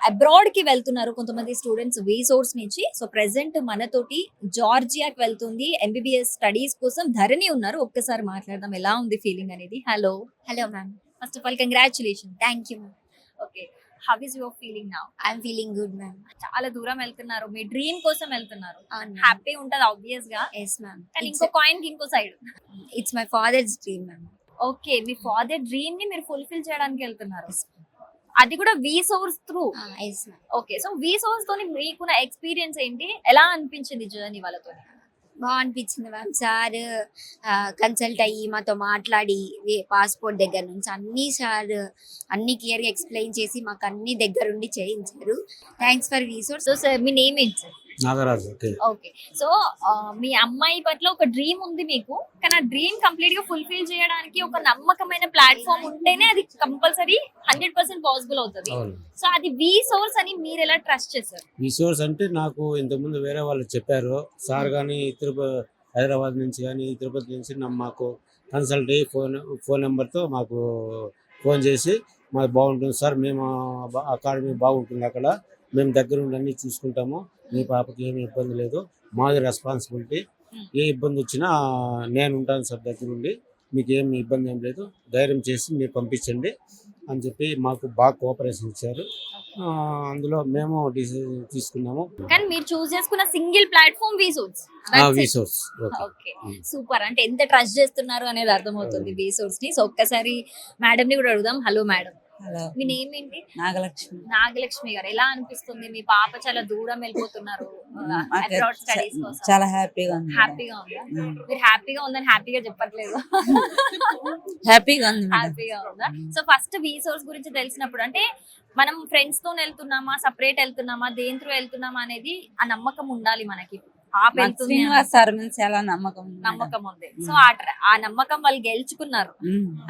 Abroad కి వెళ్తున్నారు కొంతమంది స్టూడెంట్స్ సోర్స్ నుంచి. సో ప్రెసెంట్ మనతోటి జార్జియాకి వెళ్తుంది ఎంబీబీఎస్ స్టడీస్ కోసం ధరణి ఉన్నారు. ఒక్కసారి మాట్లాడదాం ఎలా ఉంది ఫీలింగ్ అనేది. Hello Hello, ma'am. First of all congratulation. Thank you, ma'am. Okay, how is your feeling now? I'm feeling good, ma'am. చాలా దూరం వెళ్తున్నారు, మీ డ్రీమ్ కోసం వెళ్తున్నారు. Ma'am. హ్యాపీ ఉంటది ఆబ్వియస్ గా, Yes, ma'am. కానీ ఇంకో కాయిన్ కి ఇంకో side. It's my father's dream, ma'am. Okay, me father dream ని మీరు ఫుల్ఫిల్ చేయడానికి వెళ్తున్నారు, అది కూడా source through. Yes, ma'am. Okay, so source తోని మీకున్న ఎక్స్పీరియన్స్ ఏంటి, ఎలా అనిపించింది జర్నీ వాళ్ళతో? బాగా అనిపించింది మ్యామ్. సార్ కన్సల్ట్ అయ్యి మాతో మాట్లాడి పాస్పోర్ట్ దగ్గర నుంచి అన్ని క్లియర్గా ఎక్స్ప్లెయిన్ చేసి మాకు అన్ని దగ్గరుండి చేయించారు. Thanks for వీసోర్స్. So sir me name ఏంటి సార్? నాగరాజు. ఓకే, సో మీ అమ్మాయి పట్ల ఒక డ్రీమ్ ఉంది మీకు, కానీ ఆ డ్రీమ్ కంప్లీట్ గా ఫుల్ఫిల్ చేయడానికి ఒక నమ్మకమైన ప్లాట్ఫామ్ ఉంటేనే అది కంపల్సరీ 100% పాసిబుల్ అవుతుంది. సో అది సోర్స్ అని మీరు ఎలా ట్రస్ట్ చేశారు? రిసోర్స్ అంటే నాకు ఇంతకుముందు వేరే వాళ్ళు చెప్పారు, సార్ కానీ హైదరాబాద్ నుంచి కానీ తిరుపతి నుంచి మాకు కన్సల్ట్ అయ్యి ఫోన్ నెంబర్తో మాకు ఫోన్ చేసి మాకు బాగుంటుంది సార్, మేము అకాడమీ బాగుంటుంది, అక్కడ మేము దగ్గర ఉండి అన్ని చూసుకుంటాము, మీ పాపకి ఏమి ఇబ్బంది లేదు, మాది రెస్పాన్సిబిలిటీ, ఏ ఇబ్బంది వచ్చినా నేను ఉంటాను సార్ దగ్గర ఉండి, మీకు ఏమి ఇబ్బంది ఏం లేదు, ధైర్యం చేసి మీరు పంపించండి అని చెప్పి మాకు బాగా కోఆపరేషన్ ఇచ్చారు. అందులో మేము డిసిజన్ తీసుకున్నాము. కానీ మీరు చూస్ చేసుకున్న సింగిల్ ప్లాట్ఫామ్ సోర్స్. విసోర్స్. Okay, super. అంటే ఎంత ట్రస్ట్ చేస్తున్నారు అనేది అర్థమవుతుంది సోర్స్ ని. సో ఒక్కసారి మేడం ని కూడా అడుగుదాం. హలో మేడం, హలో, మీ నేమ్ ఏంటి? నాగలక్ష్మి. నాగలక్ష్మి గారు, ఎలా అనిపిస్తుంది? మీ పాప చాలా దూరం వెళ్ళిపోతున్నారు అబ్రాడ్ స్టడీస్ కోసం. చాలా హ్యాపీగా ఉంది. హ్యాపీగా ఉందా? మీరు హ్యాపీగా ఉందని హ్యాపీగా చెప్పట్లేదు. హ్యాపీగా ఉంది. హ్యాపీగా ఉందా? సో ఫస్ట్ సోర్స్ గురించి తెలిసినప్పుడు అంటే మనం ఫ్రెండ్స్ తో వెళ్తున్నామా, సపరేట్ వెళ్తున్నామా, దేని త్రూ వెళ్తున్నామా అనేది ఆ నమ్మకం ఉండాలి మనకి. శ్రీనివాస్ సార్ మీద చాలా నమ్మకం ఉంది. సో ఆ నమ్మకం వాళ్ళు గెలుచుకున్నారు.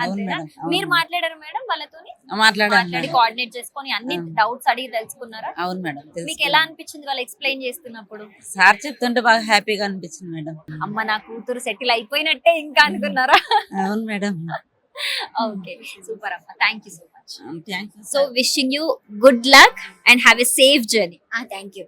అంతేనా? మీరు మాట్లాడారు మేడం వాళ్ళతో? మాట్లాడి కోఆర్డినేట్ చేసుకొని అన్ని డౌట్స్ అడిగి తెలుసుకున్నారా? అవును మేడం. మీకు ఎలా అనిపించింది వాళ్ళు ఎక్స్ప్లెయిన్ చేస్తున్నప్పుడు? సార్ చెప్తుంటే బాగా హ్యాపీగా అనిపించింది మేడం. అమ్మ నా కూతురు సెటిల్ అయిపోయినట్టే ఇంకా అనుకున్నారా? అవును మేడం. ఓకే, సూపర్ అమ్మ, thank you so much. Thank you. So wishing you good luck and have a safe journey. Thank you.